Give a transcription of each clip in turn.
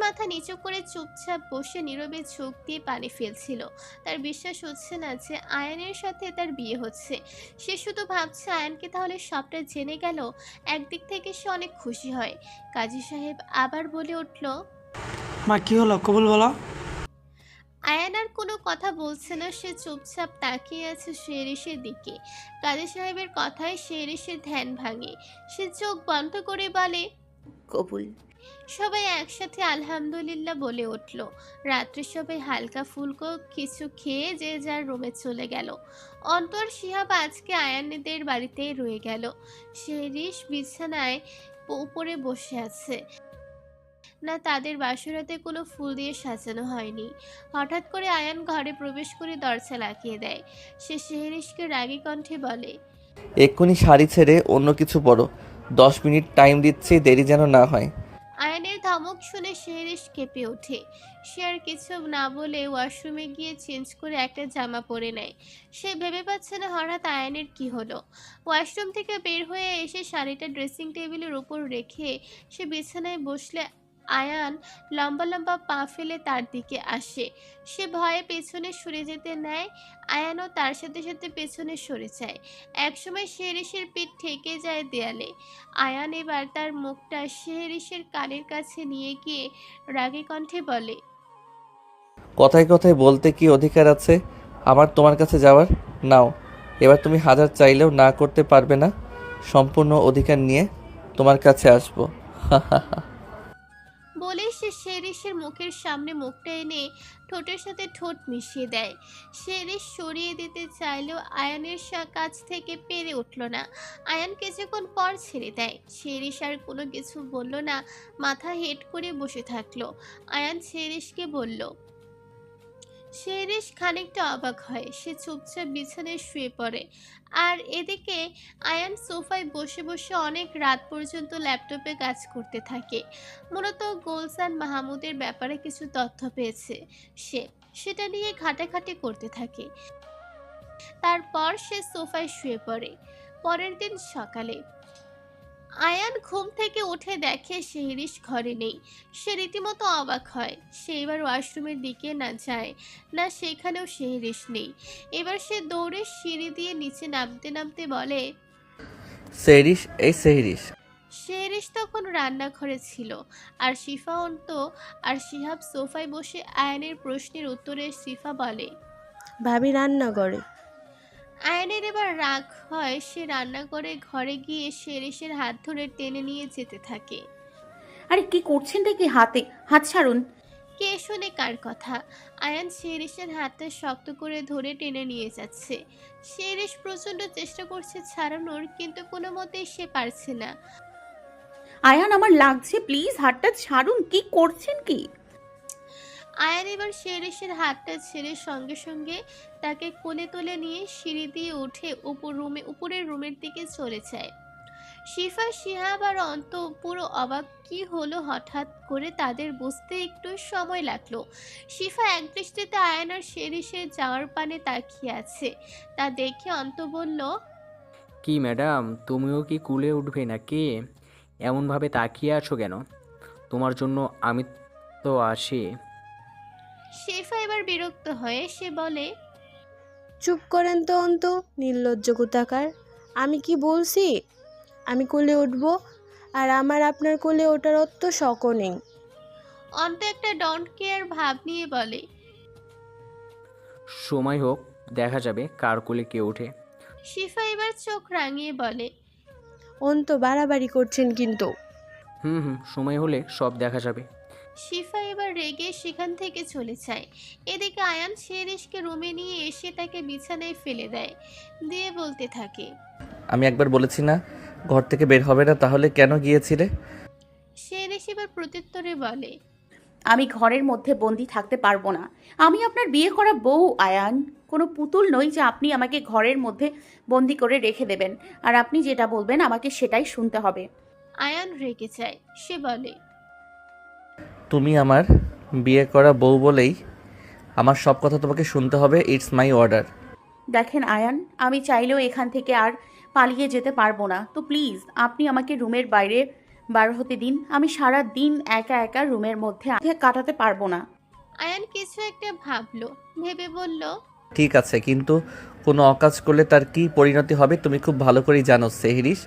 মাথা নিচু করে চুপচাপ বসে নীরবে চোখ দিয়ে পানি ফেলছিল। তার বিশ্বাস হচ্ছে না যে আয়ানের সাথে তার বিয়ে হচ্ছে। সে শুধু ভাবছে আয়ানকে তাহলে সবটা জেনে গেল। একদিক থেকে সে অনেক খুশি হয়। কাজী সাহেব আবার বলে উঠল, মা কি হলো কবুল বলো। আয়ান আর কোনো কথা বলছে না। সে চুপচাপ তাকিয়ে আছে শেরিসের দিকে। কাজী সাহেবের কথায় শেরিসের ধ্যান ভাঙে। সে চোখ বন্ধ করে বলে, কবুল। সবাই একসাথে আলহামদুলিল্লাহ বলে উঠল। রাত্রে সবাই হালকা ফুলকো কিছু খেয়ে যে যার রুমে চলে গেল। অন্তর শিহাব আজকে আয়ানদের বাড়িতেই রয়ে গেল। শেরিস বিছানায় উপরে বসে আছে। না, তাদের বাসরাতে কোনো ফুল দিয়ে সাজানো হয়নি। হঠাৎ করে আয়ান ঘরে প্রবেশ করে দরজা লাগিয়ে দেয়। সে শেহরিশকে রাগী কণ্ঠে বলে, এক্ষুনি শাড়ি ছেড়ে অন্য কিছু পরো। 10 মিনিট টাইম দিচ্ছি, দেরি যেন না হয়। আয়ানের ধমক শুনে শেহরিশ কেঁপে ওঠে। সে আর কিছু না বলে ওয়াশরুমে গিয়ে চেঞ্জ করে একটা জামা পরে নেয়। সে ভেবে পাচ্ছে না হঠাৎ আয়ানের কি হলো। ওয়াশরুম থেকে বের হয়ে এসে শাড়িটা ড্রেসিং টেবিলের উপর রেখে সে বিছানায় বসলে আয়ান লম্বা লম্বা পা ফেলে তার দিকে আসে। সে ভয়ে পেছনে সরে যেতে নেয়। আয়ানও তার সাথে সাথে পেছনে সরে যায়। একসময় শেহরিশের পিঠ ঠেকে যায় দেয়ালে। আয়ান এবার তার মুখটা শেহরিশের কানের কাছে নিয়ে গিয়ে রাগী কণ্ঠে বলে, কথায় কথায় বলতে কি অধিকার আছে আমার তোমার কাছে যাওয়ার? নাও, এবার তুমি হাজার চাইলেও না করতে পারবে না। সম্পূর্ণ অধিকার নিয়ে তোমার কাছে আসবো। বলে সে শেরিসের মুখের সামনে মুখটা এনে ঠোঁটের সাথে ঠোঁট মিশিয়ে দেয়। শেরিস সরিয়ে দিতে চাইলেও আয়ানের কাছ থেকে পেরে উঠল না। আয়ান কিছুক্ষণ পর ছেড়ে দেয়। শেরিস আর কোনো কিছু বলল না, মাথা হেট করে বসে থাকলো। আয়ান শেরিসকে বলল, শেরিস খানিকটা অবাক হয়। সে চুপচাপ বিছানায় শুয়ে পড়ে। আর এদিকে আয়ান সোফায় বসে বসে অনেক রাত পর্যন্ত ল্যাপটপে কাজ করতে থাকে। মূলত গুলশান মাহমুদের ব্যাপারে কিছু তথ্য পেয়েছে সে, সেটা নিয়ে ঘাটাঘাটি করতে থাকে। তারপর সে সোফায় শুয়ে পড়ে। পরের দিন সকালে আয়ান ঘুম থেকে উঠে দেখে শেহরিশ ঘরে নেই। সে রীতিমতো অবাক হয়। সে এবার ওয়াশরুমের দিকে না যায়, না সেখানেও শেহরিশ নেই। এবার সে দৌড়ে সিঁড়ি দিয়ে নিচে নামতে নামতে বলে, সেহরিশ, এই সেহরিশ। শেহরিশ তখন রান্নাঘরে ছিল। আর শিফা অন্ত আর শিহাব সোফায় বসে আয়ানের প্রশ্নের উত্তরে শিফা বলে, ভাবি রান্না করে। আয়ানের এবার রাগ হয়। সে রান্নাঘরে ঘরে গিয়ে শেরিশের হাত ধরে টেনে নিয়ে যেতে থাকে। আরে কি করছেনটা কি? হাতে হাত ছাড়ুন। কে শোনে কার কথা? আয়ান শেরিশের হাতটা শক্ত করে ধরে টেনে নিয়ে যাচ্ছে। শেরিশ প্রচন্ড চেষ্টা করছে ছাড়ানোর, কিন্তু কোনো মতেই সে পারছে না। আয়ান আমার লাগছে, প্লিজ হাতটা ছাড়ুন। কি করছেন কি? আয়ান এবার শেরিশের হাতটা ছেড়ে সঙ্গে সঙ্গে তাকে কোলে তুলে নিয়ে সিঁড়ি দিয়ে উঠে উপরের রুমের দিকে চলে যায়। শিফা, শিহাব আর অন্ত পুরো অবাক। কি হলো হঠাৎ করে তাদের বুঝতে একটু সময় লাগলো। শিফা একদৃষ্টিতে আয়ান আর শেরিশের যাওয়ার পানে তাকিয়ে আছে। তা দেখে অন্ত বলল, কি ম্যাডাম, তুমিও কি কুলে উঠবে নাকি? এমনভাবে তাকিয়ে আছো কেন? তোমার জন্য আমি তো আসি। শিফা এবার বিরক্ত হয়ে সে বলে, চুপ করেন তো অন্ত, নির্লজ্জ কোথাকার। আমি কি বলছি আমি কোলে উঠবো? আর আমার আপনার কোলে ওঠার অত শখও নেই। অন্ত একটা ডোন্ট কেয়ার ভাব নিয়ে বলে। সময় হোক, দেখা যাবে কার কোলে কে ওঠে। শিফা এবার চোখ রাঙিয়ে বলে, অন্ত বাড়াবাড়ি করছেন কিন্তু। হুম হুম, সময় হলে সব দেখা যাবে। শিফা এবার রেগে সেখান থেকে চলে যায়। এদিকে আয়ান শেরিশকে রুমে নিয়ে এসে তাকে বিছানায় ফেলে দেয়, দিয়ে বলতে থাকে, আমি একবার বলেছি না ঘর থেকে বের হবে না, তাহলে কেন গিয়েছিলে? শেরিশ এবার প্রত্যুত্তরে বলে, আমি ঘরের মধ্যে বন্দি থাকতে পারবো না। আমি আপনার বিয়ে করা বউ আয়ান। কোনো পুতুল নই যে আপনি আমাকে ঘরের মধ্যে বন্দি করে রেখে দেবেন। আর আপনি যেটা বলবেন আমাকে সেটাই শুনতে হবে। আয়ান রেগে যায়। সে বলে, তুমি আমার বিয়ে করা বউ বলেই আমার সব কথা তোমাকে শুনতে হবে। It's my order. দেখেন আয়ান, আমি চাইলেও এখান থেকে আর পালিয়ে যেতে পারবো না। তো প্লিজ আপনি আমাকে রুমের বাইরে বার হতে দিন। আমি সারা দিন একা একা রুমের মধ্যে কাটাতে পারবো না। আয়ান কিছু একটা ভাবলো, ভেবে বলল, ঠিক আছে, কিন্তু কোনো অকাজ করলে তার কি পরিণতি হবে তুমি খুব ভালো করেই জানো সেহরিশ।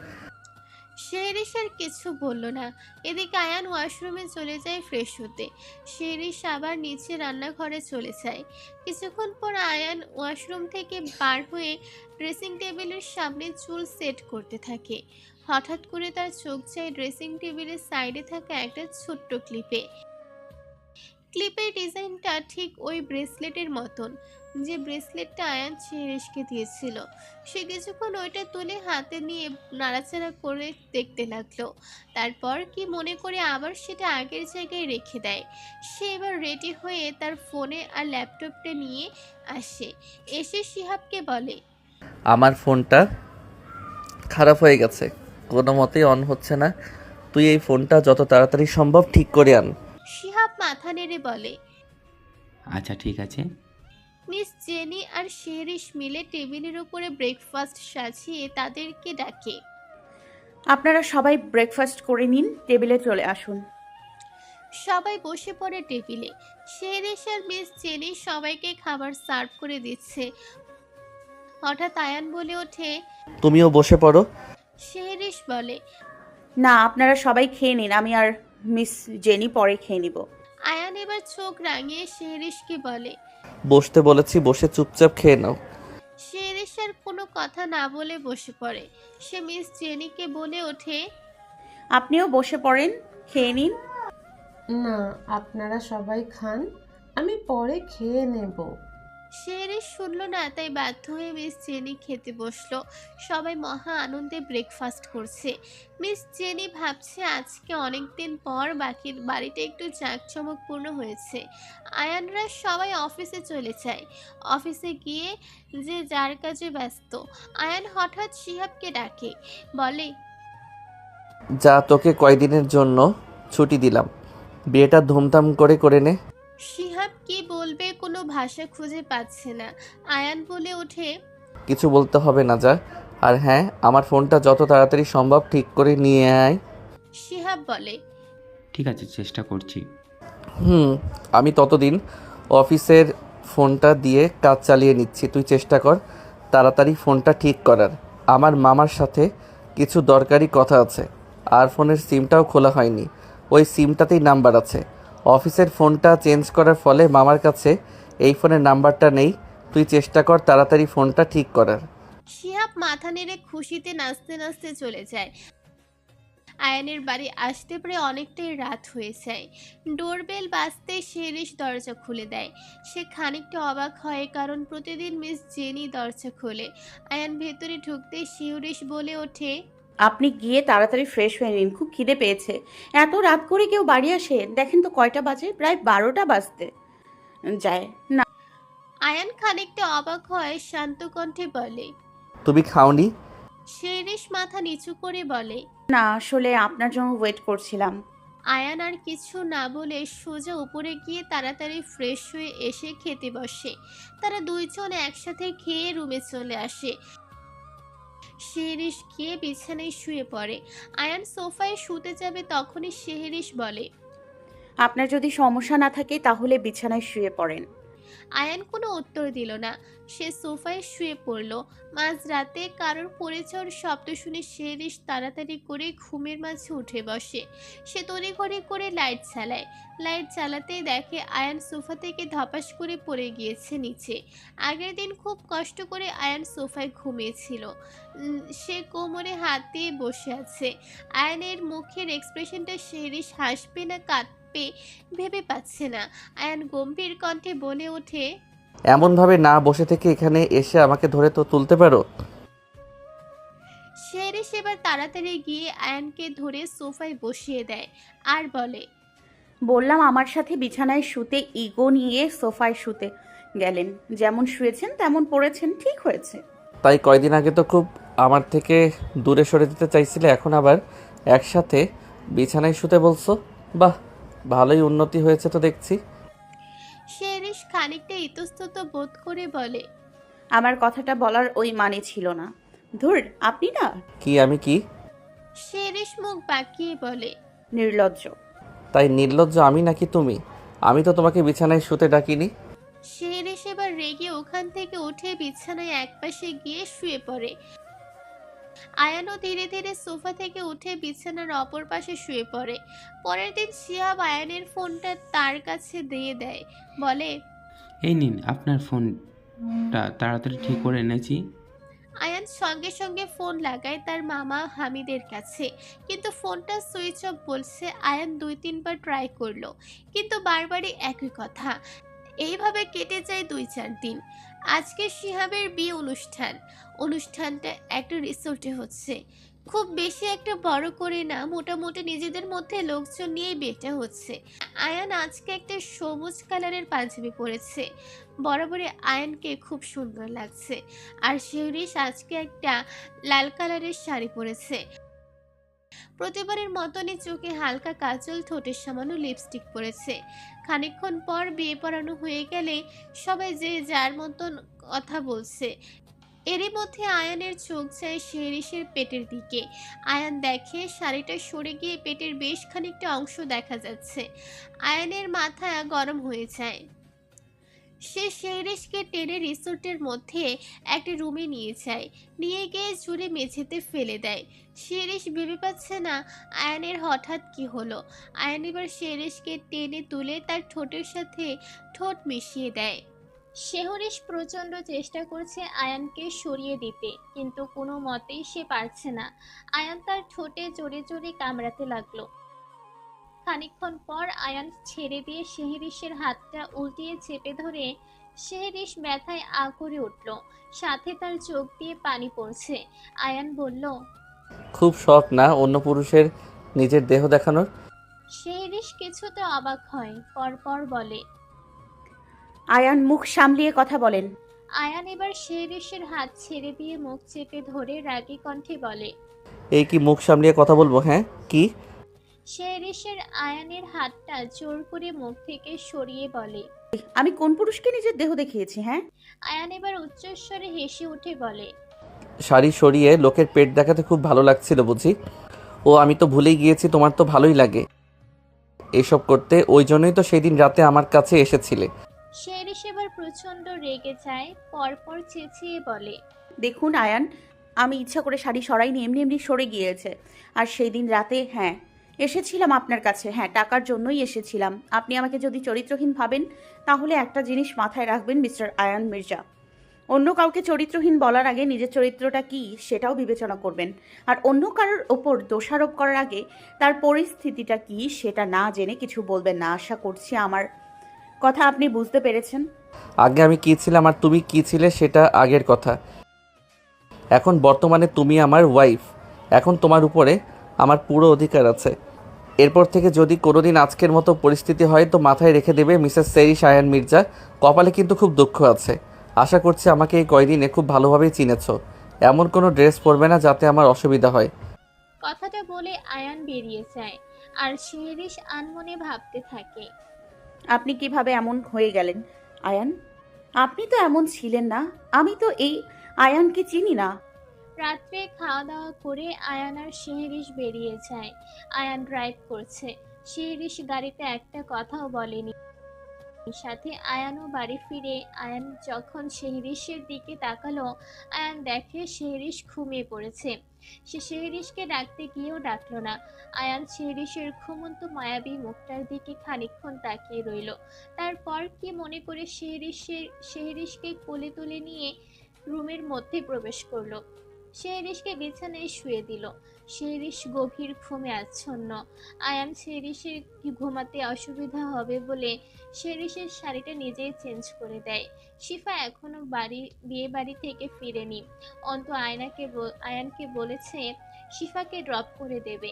শেরিস আর কিছু বলল না। এদিকে আয়ান ওয়াশরুমে চলে যায় ফ্রেশ হতে। শেরিস আবার নিচে রান্নাঘরে চলে যায়। কিছুক্ষণ পর আয়ান ওয়াশরুম থেকে বার হয়ে ড্রেসিং টেবিলের সামনে চুল সেট করতে থাকে। হঠাৎ করে তার চোখ যায় ড্রেসিং টেবিলের সাইডে থাকা একটা ছোট্ট ক্লিপে। ক্লিপের ডিজাইনটা ঠিক ওই ব্রেসলেটের মতন, যে ব্রেসলেটটা আয়ান শেরিশকে দিয়েছিল। সে কিছুক্ষণ ওইটা তুলে হাতে নিয়ে নাড়াচাড়া করে দেখতে লাগলো। তারপর কি মনে করে আবার সেটা আগের জায়গায় রেখে দেয়। সে এবার রেডি হয়ে তার ফোনে আর ল্যাপটপটা নিয়ে আসে। এসে শিহাবকে বলে, আমার ফোনটা খারাপ হয়ে গেছে, কোনো মতেই অন হচ্ছে না। তুই এই ফোনটা যত তাড়াতাড়ি সম্ভব ঠিক করে আন। শিহাব মাথা নেড়ে বলে। আচ্ছা ঠিক আছে। মিস জেনি আর শেরিশ মিলে টেবিলের উপরে ব্রেকফাস্ট সাজিয়ে তাদেরকে ডাকে। আপনারা সবাই ব্রেকফাস্ট করে নিন, টেবিলে চলে আসুন। সবাই বসে পড়ে টেবিলে। শেরিশ আর মিস জেনি সবাইকে খাবার সার্ভ করে দিচ্ছে। হঠাৎ আয়ান বলে ওঠে। তুমিও বসে পড়ো। শেরিশ বলে। না, আপনারা সবাই খেয়ে নিন, আমি আর মিস জেনি পরে খেয়ে নিব। আয়ান এবার চোখ রাঙিয়ে শেরিশকে বলে। বসতে বলেছি, বসে চুপচাপ খেয়ে নাও। শেরিশ আর কোনো কথা না বলে বসে পড়ে। সে মিস জেনিকে বলে ওঠে। আপনিও বসে পড়েন, খেয়ে নিন। না, আপনারা সবাই খান, আমি পরে খেয়ে নেব। শেরিশ শুনল না, তাই বাধ্য হয়ে মিস জেনি খেতে বসলো। সবাই মহা আনন্দে ব্রেকফাস্ট করছে। মিস জেনি ভাবছে আজকে অনেক দিন পর বাকির বাড়িটা একটু জাঁকজমকপূর্ণ হয়েছে। আয়ানরা সবাই অফিসে চলে যায়। অফিসে গিয়ে যে যার কাজে ব্যস্ত। আয়ান হঠাৎ শিহাবকে ডাকে, বলে, যা, তোকে কয়দিনের জন্য ছুটি দিলাম, বিয়েটা ধুমধাম করে করে নে। শিহাব কি বলবে কোনো ভাষা খুঁজে পাচ্ছে না। আয়ান বলে ওঠে। কিছু বলতে হবে না, যা। আর হ্যাঁ, আমার ফোনটা যত তাড়াতাড়ি সম্ভব ঠিক করে নিয়ে আয়। শিহাব বলে। ঠিক আছে, চেষ্টা করছি। আমি ততদিন অফিসের ফোনটা দিয়ে কাজ চালিয়ে নিচ্ছি, তুই চেষ্টা কর তাড়াতাড়ি ফোনটা ঠিক করার। আমার মামার সাথে কিছু দরকারি কথা আছে, আর ফোনের সিমটাও খোলা হয়নি, ওই সিমটাতেই নাম্বার আছে। অফিসের ফোনটা চেঞ্জ করার ফলে মামার কাছে এই ফোনের নাম্বারটা নেই, তুই চেষ্টা কর তাড়াতাড়ি ফোনটা ঠিক করার। শিহাব মাথা নেড়ে খুশিতে নাচতে নাচতে চলে যায়। আয়ানের বাড়ি আসতে প্রায় অনেকটাই রাত হয়ে যায়। ডোরবেল বাজতে শেরিশ দরজা খুলে দেয়। সে খানিকটা অবাক হয়, কারণ প্রতিদিন মিস জেনি দরজা খোলে। আয়ান ভেতরে ঢুকতেই শেরিশ বলে ওঠে। আপনি গিয়ে তাড়াতাড়ি ফ্রেশ হয়ে নিন, খুব খিদে পেয়েছে। এত রাত করে কেউ বাড়ি আসে? দেখেন তো কয়টা বাজে, প্রায় 12টা বাজতে যায় না। আয়ান খানিকটা অবাক হয়, শান্ত কণ্ঠে বলে। তুমি খাওনি? শেরিশ মাথা নিচু করে বলে। না, আসলে আপনার জন্য ওয়েট করছিলাম। আয়ান আর কিছু না বলে সোজা উপরে গিয়ে তাড়াতাড়ি ফ্রেশ হয়ে এসে খেতে বসে। তারা দুইজন একসাথে খেয়ে রুমে চলে আসে। শেরিশ গিয়ে বিছানায় শুয়ে পড়ে। আয়ান সোফায় শুতে যাবে, তখনই শেরিশ বলে। আপনার যদি সমস্যা না থাকে তাহলে বিছানায় শুয়ে পড়েন। আয়ান কোনো উত্তর দিল না। সে সোফায় শুয়ে পড়ল। মাঝরাতে কারোর পড়ে যাওয়ার শব্দ শুনে শেরিশ তাড়াতাড়ি করে ঘুমের মাঝে উঠে বসে। সে তড়িঘড়ি করে লাইট চালায়। লাইট চালাতেই দেখে আয়ান সোফা থেকে ধপাস করে পড়ে গিয়েছে নিচে। আগের দিন খুব কষ্ট করে আয়ান সোফায় ঘুমিয়েছিল। সে কোমরে হাত দিয়ে বসে আছে। আয়ানের মুখের এক্সপ্রেশনটা শেরিশ হাসবে না কাঁদবে ভেবে পাচ্ছে না। আয়ান গম্ভীর কণ্ঠে বলে ওঠে। এমনভাবে না বসে থেকে এখানে এসে আমাকে ধরে তো তুলতে পারো। শেরিশ এবার তাড়াতাড়ি গিয়ে আয়ানকে ধরে সোফায় বসিয়ে দেয় আর বলে। বললাম আমার সাথে বিছানায় শুতে, ইগো নিয়ে সোফায় শুতে গেলেন। যেমন শুয়েছেন তেমন পড়েছেন, ঠিক হয়েছে। তাই কয়দিন আগে তো খুব আমার থেকে দূরে সরে দিতে চাইছিলে, এখন আবার একসাথে বিছানায় শুতে বলছো। বাহ, ভালোই উন্নতি হয়েছে তো দেখছি। শেরিশ খানিকটা ইতস্তত বোধ করে বলে। আমার কথাটা বলার ওই মানে ছিল না। ধুর, আপনি না। কি আমি কি? শেরিশ মুখ বাঁকিয়ে বলে, নির্লজ্জ। তাই নির্লজ্জ আমি নাকি তুমি? আমি তো তোমাকে বিছানায় শুতে ডাকিনি। শেরিশ এবার রেগে ওখান থেকে উঠে বিছানায় একপাশে গিয়ে শুয়ে পড়ে। আয়ানও ধীরে ধীরে সোফা থেকে উঠে বিছানার অপর পাশে শুয়ে পড়ে। পরের দিন শিহাব আয়ানের ফোনটা তার কাছে দিয়ে দেয়, বলে, এই নিন আপনার ফোনটা, তাড়াতাড়ি ঠিক করে এনেছি। আয়ান সঙ্গে সঙ্গে ফোন লাগায় তার মামা হামিদের কাছে, কিন্তু ফোনটা সুইচ অফ বলছে। আয়ান 2-3 বার ট্রাই করলো, কিন্তু বারবারই একই কথা। এইভাবে কেটে যায় 2-4 দিন। আজকে শিহাবের বিয়ে অনুষ্ঠানটা একটা রিসোর্টে হচ্ছে। খুব বেশি একটা বড় করে না, মোটামুটি নিজেদের মধ্যে লোকজন নিয়ে বিয়েটা হচ্ছে। আয়ান আজকে একটা সবুজ কালারের পাঞ্জাবি পরেছে, বরাবরই আয়ানকে খুব সুন্দর লাগছে। আর শিহরিশ আজকে একটা লাল কালারের শাড়ি পরেছে। প্রতিবারের মতনই চোখে হালকা কাজল, ঠোঁটের সামান্য লিপস্টিক পরেছে। খানিকক্ষণ পর বিয়ে পড়ানো হয়ে গেলে সবাই যে যার মতন কথা বলছে। এরই মধ্যে আয়ানের চোখ যায় শেরিসের পেটের দিকে। আয়ান দেখে শাড়িটা সরে গিয়ে পেটের বেশ খানিকটা অংশ দেখা যাচ্ছে। আয়ানের মাথা গরম হয়ে যায়। সে শেরিসকে টেনে রিসোর্টের মধ্যে একটা রুমে নিয়ে যায়, নিয়ে গিয়ে জুড়ে মেঝেতে ফেলে দেয়। শেরিস ভেবে পাচ্ছে না আয়ানের হঠাৎ কি হলো। আয়ান এবার শেরিসকে টেনে তুলে তার ঠোঁটের সাথে ঠোঁট মিশিয়ে দেয়। শেহরিশ প্রচণ্ড চেষ্টা করছে আয়ানকে সরিয়ে দিতে, কিন্তু কোনো মতেই সে পারছে না। আয়ান তার ঠোঁটে জোরে জোরে কামড়াতে লাগলো। খানিকক্ষণ পর আয়ান ছেড়ে দিয়ে শেহরিশের হাতটা উল্টিয়ে চেপে ধরে শেহরিশ ব্যথায় আ করে উঠল, সাথে তার চোখ দিয়ে পানি পড়ছে। আয়ান বলল, খুব শখ না অন্য পুরুষের নিজের দেহ দেখানোর? শেহরিশ কিছুতে অবাক হয়, পরপর বলে। আয়ান মুখ সামলিয়ে কথা বলেন। আয়ান এবার শেহরিশের হাত ছেড়ে দিয়ে মুখ চেপে ধরে রাগী কণ্ঠে বলে। এই কি মুখ সামলিয়ে কথা বলবো? হ্যাঁ কি? শেহরিশের আয়ানের হাতটা জোর করে মুখ থেকে সরিয়ে বলে। আমি কোন পুরুষকে নিজের দেহ দেখিয়েছি? হ্যাঁ, আয়ান এবার উচ্চস্বরে হেসে উঠে বলে। শাড়ি সরিয়ে লোকের পেট দেখাতে খুব ভালো লাগছিল বুঝি? ও আমি তো ভুলেই গিয়েছি, তোমার তো ভালোই লাগে এসব করতে। ওই জন্যই তো সেদিন রাতে আমার কাছে এসেছিলে। শেরিশ এবার প্রচন্ড রেগে যায়, পরপর চেঁচিয়ে বলে। দেখুন আয়ান, আমি ইচ্ছা করে শাড়ি সরাইনি, এমনি এমনি সরে গিয়েছে। আর সেই দিন রাতে হ্যাঁ এসেছিলাম আপনার কাছে, হ্যাঁ টাকার জন্যই এসেছিলাম। আপনি আমাকে যদি চরিত্রহীন ভাবেন তাহলে একটা জিনিস মাথায় রাখবেন মিস্টার আয়ান মির্জা, অন্য কাউকে চরিত্রহীন বলার আগে নিজের চরিত্রটা কি সেটাও বিবেচনা করবেন। আর অন্য কারোর ওপর দোষারোপ করার আগে তার পরিস্থিতিটা কি সেটা না জেনে কিছু বলবেন না। আশা করছি আমার কথা আপনি বুঝতে পেরেছেন। আগে আমি কী ছিলাম আর তুমি কী ছিলে সেটা আগের কথা। এখন বর্তমানে তুমি আমার ওয়াইফ। এখন তোমার উপরে আমার পুরো অধিকার আছে। এরপর থেকে যদি কোনোদিন আজকের মতো পরিস্থিতি হয় তো মাথায় রেখে দেবে মিসেস শেরিশ আয়ান মির্জা, কপালে কিন্তু খুব দুঃখ আছে। আশা করছি আমাকে এই কয়দিনে খুব ভালোভাবেই চিনেছো। এমন কোনো ড্রেস পরবে না যাতে আমার অসুবিধা হয়। কথাটা বলে আয়ান বেরিয়ে যায়, আর শেহরিশ আনমনে ভাবতে থাকে। আপনি কিভাবে এমন হয়ে গেলেন আয়ান? আপনি তো এমন ছিলেন না। আমি তো এই আয়ানকে চিনি না। রাত্রে খাওয়া দাওয়া করে আয়ান আর শেহরিশ বেরিয়ে যায়। আয়ান ড্রাইভ করছে, শেহরিশ গাড়িতে একটা কথাও বলেনি। সাথে আয়ানও বাড়ি ফিরে আয়ান যখন শেহরিশের দিকে তাকালো, আয়ান দেখে শেহরিশ ঘুমিয়ে পড়েছে। সে শেহরিশকে ডাকতে গিয়েও ডাকলো না। আয়ান শেহরিশের ঘুমন্ত মায়াবী মুখটার দিকে খানিকক্ষণ তাকিয়ে রইল। তারপর কি মনে করে শেহরিশকে কোলে তুলে নিয়ে রুমের মধ্যে প্রবেশ করলো। শেহরিশকে বিছানায় শুয়ে দিল। শেহরিশ গভীর ঘুমে আচ্ছন্ন। আয়ান শেহরিশের ঘুমাতে অসুবিধা হবে বলে শেহরিশের শাড়িটা নিজেই চেঞ্জ করে দেয়। শিফা এখনো বিয়ে বাড়ি থেকে ফিরেনি। অন্ত আয়ানকে বলেছে শিফাকে ড্রপ করে দেবে।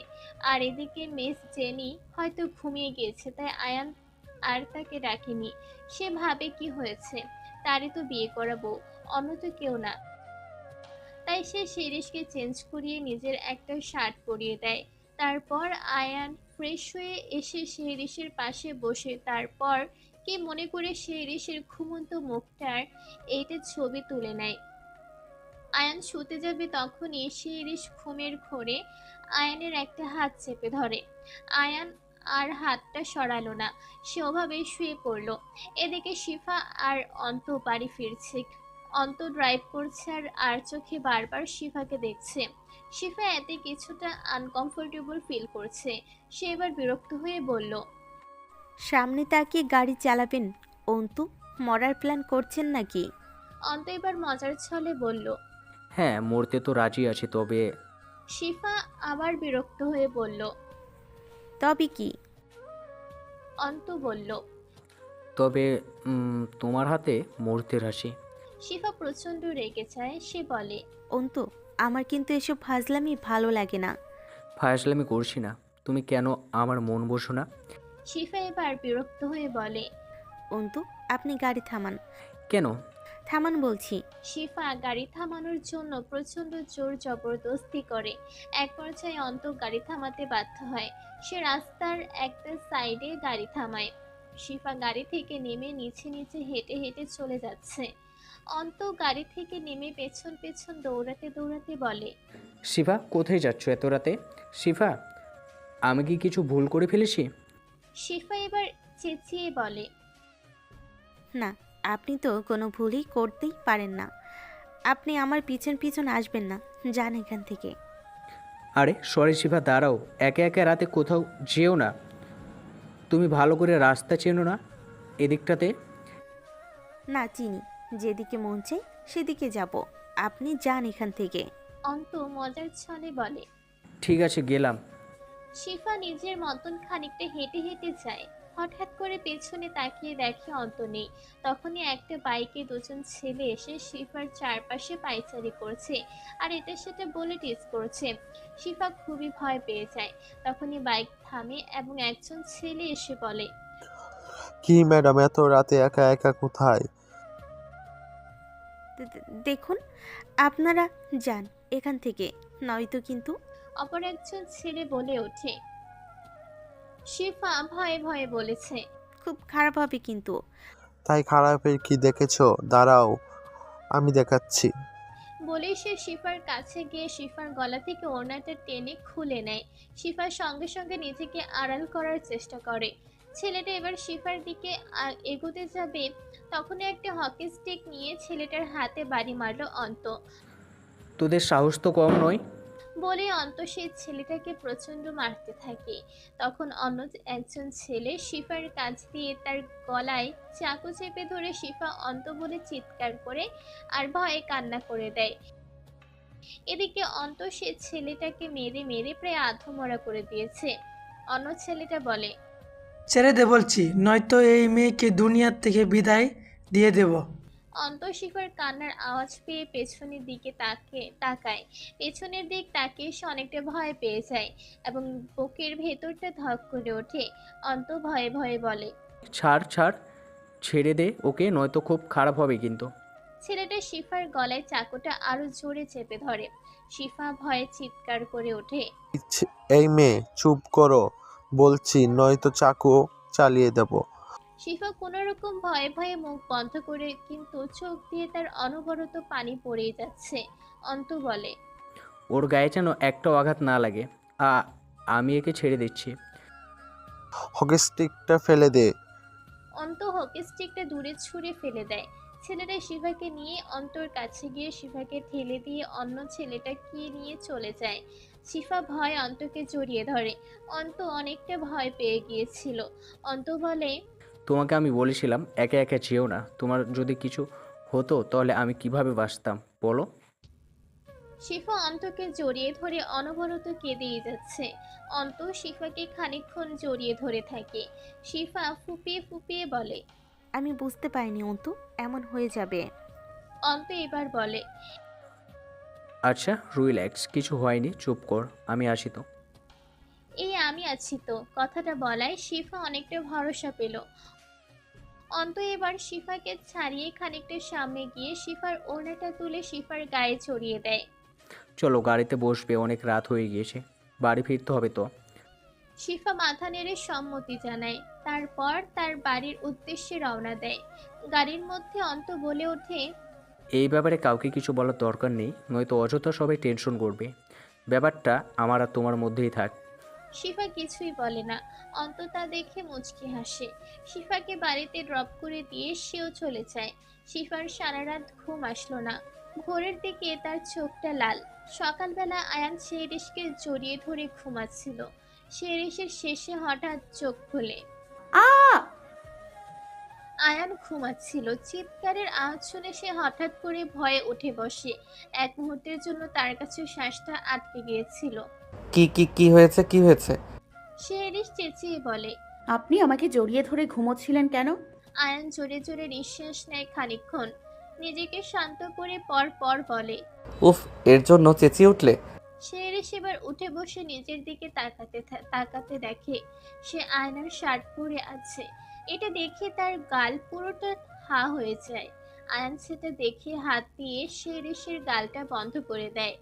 আর এদিকে মিস জেনি হয়তো ঘুমিয়ে গিয়েছে, তাই আয়ান আর তাকে ডাকেনি। সে ভাবে কি হয়েছে, তারই তো বিয়ে করা বউ, অন্য তো কেউ না। তাই সে শেরিশকে চেঞ্জ করিয়ে নিজের একটা শার্ট পরিয়ে দেয়। তারপর আয়ান ফ্রেশ হয়ে এসে শেরিশের পাশে বসে তারপর কি মনে করে শেরিশের ঘুমন্ত মুখটার এইটা ছবি তুলে নেয়। আয়ান শুতে যাবে তখনই শিরিষ ঘুমের ঘোরে আয়ানের একটা হাত চেপে ধরে। আয়ান আর হাতটা সরালো না, সে ওভাবেই শুয়ে পড়ল। এদিকে শিফা আর অন্ত বাড়ি ফিরছে। অন্ত ড্রাইভ করছে আর আর চোখে বারবার শিফাকে দেখছে। শিফা এতে কিছুটা আনকমফোর্টেবল ফিল করছে। সে এবার বিরক্ত হয়ে বলল, সামনে তাকিয়ে গাড়ি চালাবেন অন্তু, মরার প্ল্যান করছেন নাকি? অন্ত এবার মজার ছলে বলল। হ্যাঁ, মরতে তো রাজি আছি, তবে শিফা আবার বিরক্ত হয়ে বলল। তবে কি? অন্ত বলল। তবে তোমার হাতে মরতে রাজি। শিফা প্রচন্ড রেগে যায়। সে বলে, অন্তু, আমার কিন্তু এসব ফাজলামি ভালো লাগে না। ফাজলামি করছি না, তুমি কেন আমার মন বসো না? শিফা এবার বিরক্ত হয়ে বলে। অন্তু, আপনি গাড়ি থামান। কেন? থামান বলছি। শিফা গাড়ি থামানোর জন্য প্রচন্ড জোর জবরদস্তি করে। এক পর্যায়ে অন্ত গাড়ি থামাতে বাধ্য হয়। সে রাস্তার একটা সাইডে গাড়ি থামায়। শিফা গাড়ি থেকে নেমে নিচে নিচে হেঁটে হেঁটে চলে যাচ্ছে। অন্ত গাড়ি থেকে নেমে পেছন পেছন দৌড়াতে দৌড়াতে বলে। শিফা, কোথায় যাচ্ছ এত রাতে? শিফা, আমি কি কিছু ভুল করে ফেলেছি? শিফা এবার চেঁচিয়ে বলে। না, আপনি তো কোনো ভুলই করতেই পারেন না। আপনি আমার পিছন পিছন আসবেন না, যান এখান থেকে। আরে সরি শিফা, দাঁড়াও, একে একে রাতে কোথাও যেও না। তুমি ভালো করে রাস্তা চেনো না এদিকটাতে? না, চিনি, যেদিকে মন চাই সেদিকে যাব। আপনি যান এখান থেকে। অন্ত মজার ছলে বলে। ঠিক আছে, গেলাম। শিফা নিজের মতন খানিকটা হেঁটে হেঁটে যায়। হঠাৎ করে পেছনে তাকিয়ে দেখে অন্ত নেই। তখনই একটা বাইকে দুজন ছেলে এসে শিফার চারপাশে পায়চারি করছে আর এটা সেটা বলে টিজ করছে। শিফা খুবই ভয় পেয়ে যায়। তখনই বাইক থামে এবং একজন ছেলে এসে বলে। কি ম্যাডাম, এত রাতে একা একা কোথায়? দেখুন, আপনারা যান এখান থেকে, নয়তো কিন্তু। অপর একজন ছেলে বলে ওঠে। শিফা ভয়ে ভয়ে বলেছে। খুব খারাপ হবে কিন্তু। তাই খারাপের কি দেখেছো? দাঁড়াও, আমি দেখাচ্ছি। বলেই সে শিফার কাছে গিয়ে শিফার গলা থেকে ওড়নাটা টেনে খুলে নেয়। শিফার সঙ্গে সঙ্গে নিজেকে আড়াল করার চেষ্টা করে। ছেলেটা এবার শিফার দিকে এগোতে যাবে, তখনই একটা হকি স্টিক নিয়ে ছেলেটার হাতে বাড়ি মারল অন্ত। তোদের সাহস তো কম নয়। বলে অন্ত সেই ছেলেটাকে প্রচন্ড মারতে থাকে। তখন অন্য একজন ছেলে শিফার কাছ দিয়ে তার গলায় চাকু চেপে ধরে শিফা অন্ত বলে চিৎকার করে আর ভয়ে কান্না করে দেয়। এদিকে অন্ত সে ছেলেটাকে মেরে মেরে প্রায় আধমরা করে দিয়েছে। অন্য ছেলেটা বলে। ছেড়ে দে বলছি, নয়তো এই মেয়েকে দুনিয়ার থেকে বিদায় দিয়ে দেব। অন্ত শিফার কান্নার আওয়াজ পেয়ে পেছনের দিকে তাকায়। পেছনের দিক তাকিয়ে সে অনেকটা ভয় পেয়ে যায় এবং বুকের ভেতরটা ধক করে ওঠে। অন্ত ভয়ে ভয়ে বলে। ছাড় ছাড়, ছেড়ে দে ওকে, নয়তো খুব খারাপ হবে কিন্তু। ছেলেটা শিফার গলায় চাকুটা আরো জোরে চেপে ধরে। শিফা ভয়ে চিৎকার করে ওঠে। এই মেয়ে, চুপ করো বলছি, নয়তো চাকু চালিয়ে দেব। শিফা কোনোরকম ভয়ে ভয়ে মুখ বন্ধ করে, কিন্তু চোখ দিয়ে তার অনবরত পানি পড়েই যাচ্ছে। অন্ত বলে। ওর গায়ে যেন একটাও আঘাত না লাগে। আমি একে ছেড়ে দিচ্ছি। হকি স্টিকটা ফেলে দে। অন্ত হকি স্টিকটা দূরে ছুঁড়ে ফেলে দেয়। ছেলেটা শিফাকে নিয়ে অন্তর কাছে গিয়ে শিফাকে ঠেলে দিয়ে অন্য ছেলেটাকে নিয়ে চলে যায়। শিফা ভয় অন্তকে জড়িয়ে ধরে। অন্ত অনেকটা ভয় পেয়ে গিয়েছিল। অন্ত বলে। তোমাকে আমি বলেছিলাম একে একে যেও না। তোমার যদি কিছু হতো তাহলে আমি কিভাবে বাঁচতাম বলো? শিফা অন্তকে জড়িয়ে ধরে অনবরত কেঁদেই যাচ্ছে। অন্ত শিফাকে খানিকক্ষণ জড়িয়ে ধরে থাকে। শিফা ফুপিয়ে ফুপিয়ে বলে। আমি বুঝতে পারিনি অন্তু, এমন হয়ে যাবে। অন্ত এবার বলে। আচ্ছা রিল্যাক্স, কিছু হয়নি, চুপ কর, আমি আসি তো। এই আমি আছি তো কথাটা বলায় শিফা অনেকটা ভরসা পেল। অন্ত এবার শিফাকে ছাড়িয়ে খানিকটা সামনে গিয়ে শিফার ওড়নাটা তুলে শিফার গায়ে ছড়িয়ে দেয়। চলো গাড়িতে বসবে, অনেক রাত হয়ে গিয়েছে, বাড়ি ফিরতে হবে তো। শিফা মাথা নেড়ে সম্মতি জানায়। তারপর তার বাড়ির উদ্দেশ্যে রওনা দেয়। গাড়ির মধ্যে অন্ত বলে ওঠে। এই ব্যাপারে কাউকে কিছু বলার দরকার নেই, নয়তো অযথা সবাই টেনশন করবে। ব্যাপারটা আমার আর তোমার মধ্যেই থাক। শিফা কিছুই বলে না, অন্তত তা দেখে মুচকি হাসে। শিফাকে বাড়িতে ড্রপ করে দিয়ে সেও চলে যায়। শিফার সারা রাত ঘুম আসলো না। ভোরের দিকে তার চোখটা লাল। সকালবেলা আয়ান শেরিশকে জড়িয়ে ধরে ঘুমাচ্ছিল। শেরিশের শেষে হঠাৎ চোখ খোলে। আ আয়ান ঘুমাচ্ছিল। চিৎকারের আওয়াজ শুনে সে হঠাৎ করে ভয়ে উঠে বসে। এক মুহূর্তের জন্য তার কাছে শ্বাসটা আটকে গিয়েছিল। কি কি কি হয়েছে, কি হয়েছে? শেরিশ চেঁচিয়ে বলে। আপনি আমাকে জড়িয়ে ধরে ঘুমোচ্ছিলেন কেন? আয়ান জোরে জোরে নিঃশ্বাস নেয় খানিকক্ষণ, নিজেকে শান্ত করে পর পর বলে। উফ, এর জন্য চেঁচিয়ে উঠলে? শেরিশ এবার উঠে বসে নিজের দিকে তাকাতে দেখে সে আয়নার শার্ট পরে আছে। এটা দেখে তার গাল পুরোটা হা হয়ে যায়। আয়ান সেটা দেখে হাত দিয়ে শেরিশের গালটা বন্ধ করে দেয়।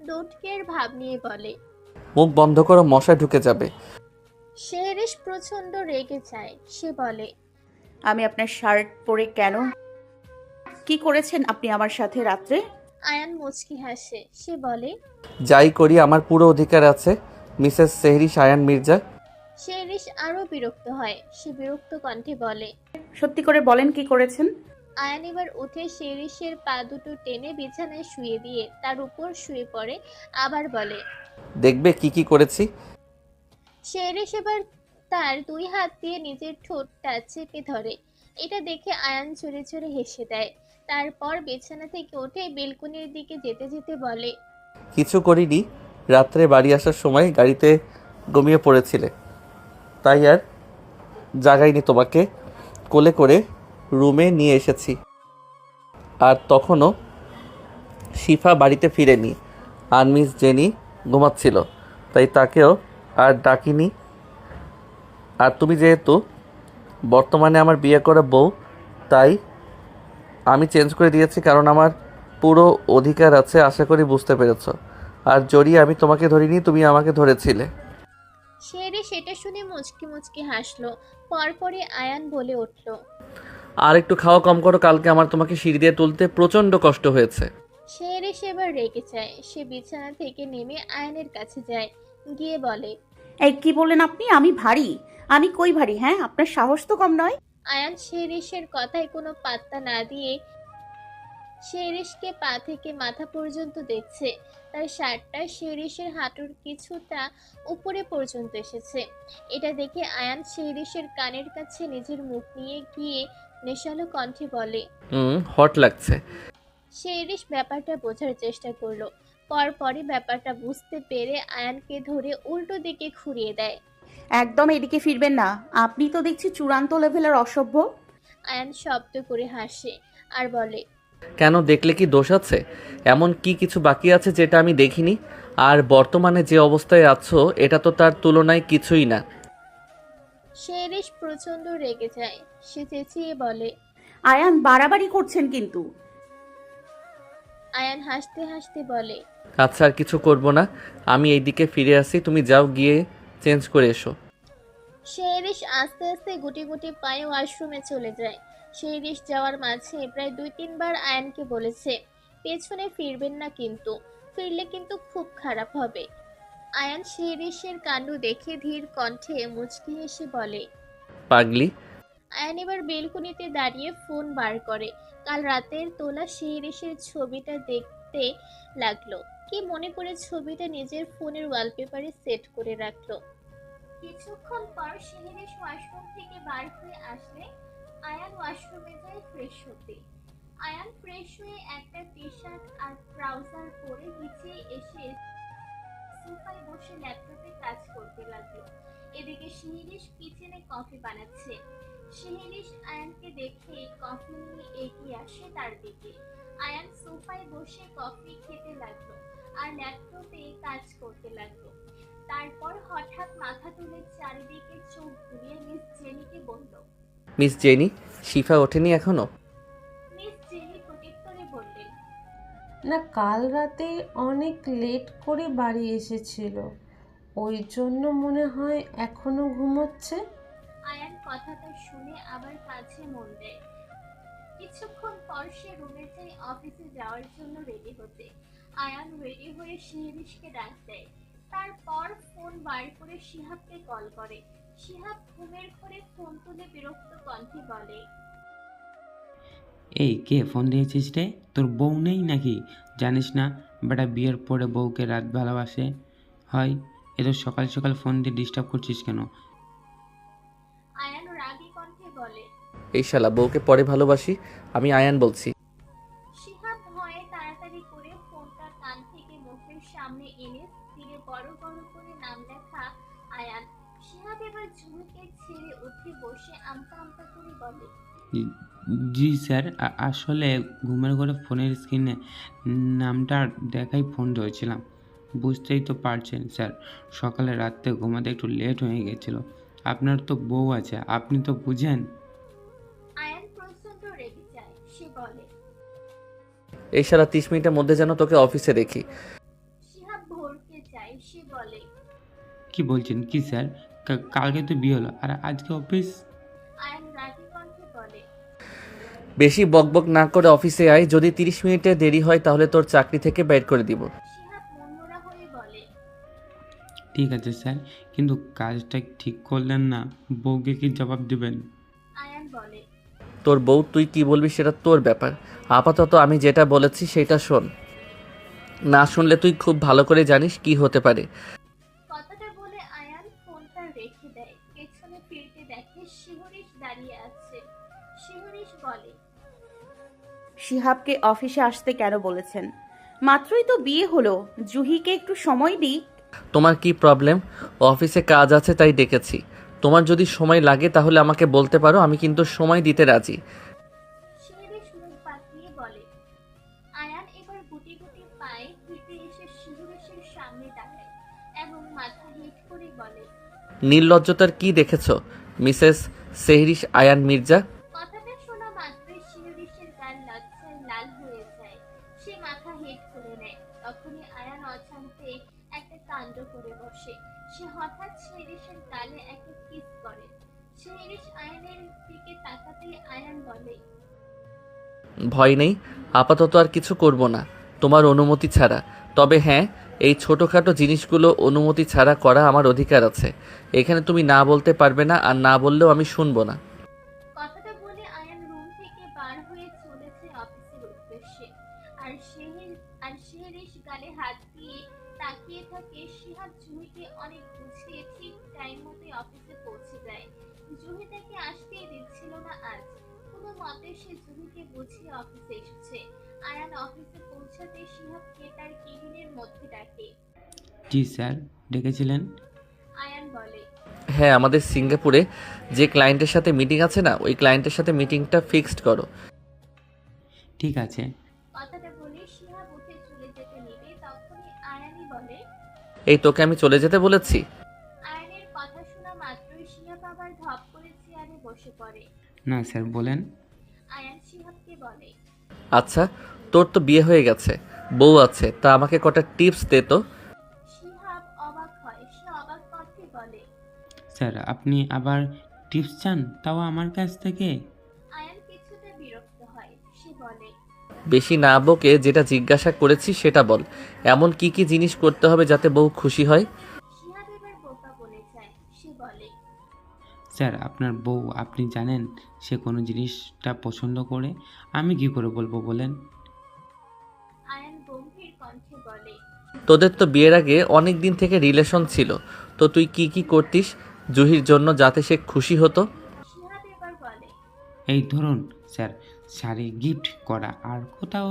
দোটকের ভাব নিয়ে বলে। মুখ বন্ধ করো, মশা ঢুকে যাবে। শেরিশ প্রচন্ড রেগে যায়। সে বলে। আমি আপনার শার্ট পরে কেন? কি করেছেন আপনি আমার সাথে রাত্রে? আয়ান মুচকি হাসে। সে বলে। যাই করি আমার পুরো অধিকার আছে, মিসেস সেহরিশ আয়ান মির্জা। শেরিশ আরো বিরক্ত হয়। সে বিরক্ত কণ্ঠে বলে। সত্যি করে বলেন কি করেছেন? আয়ান এবার উঠে শেরিশের পা দুটো টেনে বিছানায় শুয়ে দিয়ে তার উপর শুয়ে পড়ে। আবার বলে। দেখবে কি কি করেছি। শেরিশ এবার তার দুই হাত দিয়ে নিজের ঠোঁটটা চেপে ধরে। এটা দেখে আয়ান চড়ে চড়ে হেসে দেয়। তারপর বিছানা থেকে উঠে বেলকনির দিকে যেতে যেতে বলে। কিছু করিনি, রাত্রে বাড়ি আসার সময় গাড়িতে ঘুমিয়ে পড়েছিলে, তাই আর জাগাইনি। তোমাকে কোলে করে রুমে নিয়ে এসেছি, আর তখনও শিফা বাড়িতে ফিরেনি, আর মিস জেনি ঘুমাচ্ছিল, তাই তাকেও আর ডাকিনি। আর তুমি যেহেতু বর্তমানে আমার বিয়ে করা বউ, তাই আমি চেঞ্জ করে দিয়েছি, কারণ আমার পুরো অধিকার আছে। আশা করি বুঝতে পেরেছ। আর জড়িয়ে আমি তোমাকে ধরিনি, তুমি আমাকে ধরেছিলে। শেরিশ সেটা শুনে মুচকি মুচকি হাসলো। পরপরই আয়ান বলে উঠল। আর একটু খাওয়া কম করো, কালকে আমার তোমাকে সিঁড়ি দিয়ে তুলতে প্রচণ্ড কষ্ট হয়েছে। শেরিশ এবার রেগে যায়। সে বিছানা থেকে নেমে আয়ানের কাছে যায়। গিয়ে বলে। এই কি বললেন আপনি? আমি ভারী? আমি কই ভারী? হ্যাঁ, আপনার সাহস তো কম নয়। আয়ান শেরিশের কথায় কোনো পাত্তা না দিয়ে শেরিশকে পা থেকে মাথা পর্যন্ত দেখছে। তার শার্টটা শেরিশের হাঁটুর কিছুটা উপরে পর্যন্ত এসেছে। এটা দেখে আয়ান শেরিশের কানের কাছে নিজের মুখ নিয়ে গিয়ে নেশালো কণ্ঠে বলে। হট লাগছে। শেরিশ ব্যাপারটা বোঝার চেষ্টা করলো। পরপরই ব্যাপারটা বুঝতে পেরে আয়ানকে ধরে উল্টো দিকে ঘুরিয়ে দেয়। একদম এদিকে ফিরবেন না। আপনি তো দেখছি চূড়ান্ত লেভেলের অসভ্য। আয়ান শব্দ করে হাসে আর বলে। কেন, দেখলে কি দোষ আছে? এমন কি কিছু বাকি আছে যেটা আমি দেখিনি? আর বর্তমানে যে অবস্থায় আছো, এটা তো তার তুলনায় কিছুই না। শেরিশ প্রচন্ড রেগে যায়। সে চেঁচিয়ে বলে। আয়ান বাড়াবাড়ি করছেন কিন্তু। আয়ান হাসতে হাসতে বলে। আচ্ছা, আর কিছু করব না, আমি এই দিকে ফিরে আসি, তুমি যাও, গিয়ে চেঞ্জ করে এসো। শেরিশ আস্তে আস্তে গুটি গুটি পায়ে ওয়াশরুমে চলে যায়। শেরিশ যাওয়ার মাঝে প্রায় 2-3 বার আয়ানকে বলেছে পেছনে ফিরবেন না, কিন্তু ফিরলে কিন্তু খুব খারাপ হবে। আয়ান শেরিশের কাণ্ড দেখে ধীর কণ্ঠে মুচকি হেসে বলে। পাগলি। আয়ান এবার বেলকনিতে দাঁড়িয়ে ফোন বার করে। কাল রাতের তোলা শেরিশের ছবিটা দেখতে লাগলো। কি মনে করে ছবিটা নিজের ফোনের ওয়ালপেপারে সেট করে রাখলো। কিছুক্ষণ পর শেরিশ ওয়াশরুম থেকে বার হয়ে আসলে আয়ান ওয়াশরুমে যায় ফ্রেশ হতে। আয়ান ফ্রেশ হয়ে একটা টি শার্ট আর ট্রাউজার পরে নিচে এসে সোফায় বসে ল্যাপটপে কাজ করতে লাগলো। এদিকে শেরিশ কিচেনে কফি বানাচ্ছে। শেরিশ আয়ানকে দেখে কফি নিয়ে এগিয়ে আসে তার দিকে। আয়ান সোফায় বসে কফি খেতে লাগলো আর ল্যাপটপে কাজ করতে লাগলো। তারপর হঠাৎ মাথা তুলে চারিদিকে চোখ ঘুরিয়ে মিস জেনিকে বলল। মিস জেনি, শিফা ওঠেনি এখনো? মিস জেনি প্রত্যুত্তরে বললেন। না, কাল রাতে অনেক লেট করে বাড়ি এসেছিল, ওই জন্য মনে হয় এখনো ঘুমোচ্ছে। আয়ান কথাটা শুনে আবার কাছে মন দেয়। কিছুক্ষণ পর সে রুমে যায় অফিসে যাওয়ার জন্য রেডি হতে। আয়ান রেডি হয়ে শিহারিশকে ডাক দেয়। তারপর ফোন বার করে শিহাবকে কল করে। শিহাব ঘুমের ঘরে ফোন তুলে বিরক্ত কণ্ঠে বলে, এই কে ফোন দিয়েছিস রে? তোর বউ নেই নাকি? জানিস না বেটা বিয়ের পরে বউকে রাত ভালোবাসে হয়? এত সকাল সকাল ফোন দিয়ে ডিস্টার্ব করছিস কেন? আয়ান রাগী কণ্ঠে বলে। এই শালা বউকে পরে ভালোবাসি, আমি আয়ান বলছি। শিহাব ভয়ে তাড়াতাড়ি করে ফোনটা কান থেকে মুখের সামনে এনে স্থিরে বড় বড় করে নাম লেখা আয়ান। শিহাব এবার ঝুঁকে ছেড়ে উঠে বসে আমতা আমতা করে বলে, জি স্যার, আসলে ঘুমের ঘরে ফোনের স্ক্রিনে নামটা দেখাই ফোন ধরেছিলাম। বুঝতেই তো পারছেন স্যার, সকালে রাত্রে ঘুমাতে একটু লেট হয়ে গেছিল। আপনার তো বউ আছে, আপনি তো বুঝেন। আয়ান প্রচন্ড রেগে যায়। সে বলে, এই শালা 30 মিনিটের মধ্যে যেন তোকে অফিসে দেখি। শিহাব ভরকে যায়। সে বলে, কি বলছেন কি স্যার? কালকে তো বিয়ে হলো আর আজকে অফিস? আয়ান রাগী কণ্ঠে বলে, বেশি বকবক না করে অফিসে আয়, যদি 30 মিনিটে দেরি হয় তাহলে তোর চাকরি থেকে বের করে দিব। শিহাব মনমরা হয়ে বলে, ঠিক আছে স্যার, কিন্তু কাজটা ঠিক করলেন না, বউকে কি জবাব দেবেন? আয়ান বলে, তোর বউ তুই কি বলবি সেটা তোর ব্যাপার। আপাতত আমি যেটা বলেছি সেটা শোন। না শুনলে তুই খুব ভালো করে জানিস কি হতে পারে। কথাটা বলে আয়ান ফোনটা রেখে দেয়। পেছনে ফিরতে দেখে শিহরিশ দাঁড়িয়ে আছে। শিহরিশ বলে, শিহাবকে অফিসে আসতে কেন বলেছেন? মাত্রই তো বিয়ে হলো, জুহিকে একটু সময় দিই। তোমার কি প্রবলেম? অফিসে কাজ আছে তাই ডেকেছি। তোমার যদি সময় লাগে তাহলে আমাকে বলতে পারো, আমি কিন্তু সময় দিতে রাজি। শিহরিশ মুখ বাঁকিয়ে বলে। আয়ান এবার গুটি গুটি পায়ে হেঁটে এসে শিহরিশের সামনে দাঁড়ায় এবং মাথা হেঁট করে বলে, নির্লজ্জতার কি দেখেছো মিসেস সেহরিশ আয়ান মির্জা? কথাটা শোনা মাত্রই শিহরিশের গাল লজ্জায় লাল হয়ে যায়। সে মাথা হেঁট করে নেয়। তখনই আয়ান অজান্তে একটা কাণ্ড করে বসে। সে হঠাৎ শিহরিশের গালে একটা কিস করে। শিহরিশ আয়ানের দিকে তাকাতেই আয়ান বলে, ভয় নেই, আপাতত আর কিছু করব না তোমার অনুমতি ছাড়া। তবে হ্যাঁ, এই ছোটোখাটো জিনিসগুলো অনুমতি ছাড়া করা আমার অধিকার আছে। এখানে তুমি না বলতে পারবে না, আর না বললেও আমি শুনবো না। কথাটা বলে আয়ান রুম থেকে বার হয়ে চলেছে অফিসের উদ্দেশ্যে। আর শিহরিশ গালে হাত দিয়ে তাকিয়ে থাকে। শিহাব জুহিকে অনেক বুঝিয়ে ঠিক টাইম মতো অফিসে পৌঁছে যায়। জুহি তাকে আসতেই দিচ্ছিল না আজ। কোনো মতে সে জুহিকে বুঝিয়ে অফিসে এসেছে। আয়ান অফিসে পৌঁছাতে শিহাবকে তার কেবিনের মধ্যে ডাকে। জি স্যার, ডেকেছিলেন? আয়ান বলে, হ্যাঁ, আমাদের সিঙ্গাপুরে যে ক্লায়েন্টের সাথে মিটিং আছে না, ওই ক্লায়েন্টের সাথে মিটিংটা ফিক্সড করো। ঠিক আছে। কথাটা বলে শিহাব উঠে চলে যেতে নিবে। তখনই আয়ানই বলে, এই তোকে আমি চলে যেতে বলেছি? আয়ানের কথা শোনা মাত্রই শিহাব আবার ধপ করে চেয়ারে বসে পড়ে। না স্যার, বলেন। আয়ান শিহাবকে বলে, আচ্ছা, তোর তো বিয়ে হয়ে গেছে, বউ আছে, তা আমাকে কটা টিপস দে তো। শিহাব অবাক হয়। সে অবাক কণ্ঠে বলে, স্যার, আপনি আবার টিপস চান, তাও আমার কাছ থেকে? আয়ান কিছুটা বিরক্ত হয়। সে বলে, বেশি না বকে যেটা জিজ্ঞাসা করেছি সেটা বল। এমন কি কি জিনিস করতে হবে যাতে বউ খুশি হয়? শিহাব এবার বোকা বলে যায়। সে বলে, স্যার, আপনার বউ, আপনি জানেন সে কোনো জিনিসটা পছন্দ করে, আমি কি করে বলবো বলেন? আয়ান গম্ভীর কণ্ঠে বলে, তোদের তো বিয়ের আগে অনেক দিন থেকে রিলেশন ছিল, তো তুই কি কি করতিস জুহির জন্য যাতে সে খুশি হতো? শিহাব এবার বলে, এই ধরুন স্যার, শাড়ি গিফট করা আর কোথাও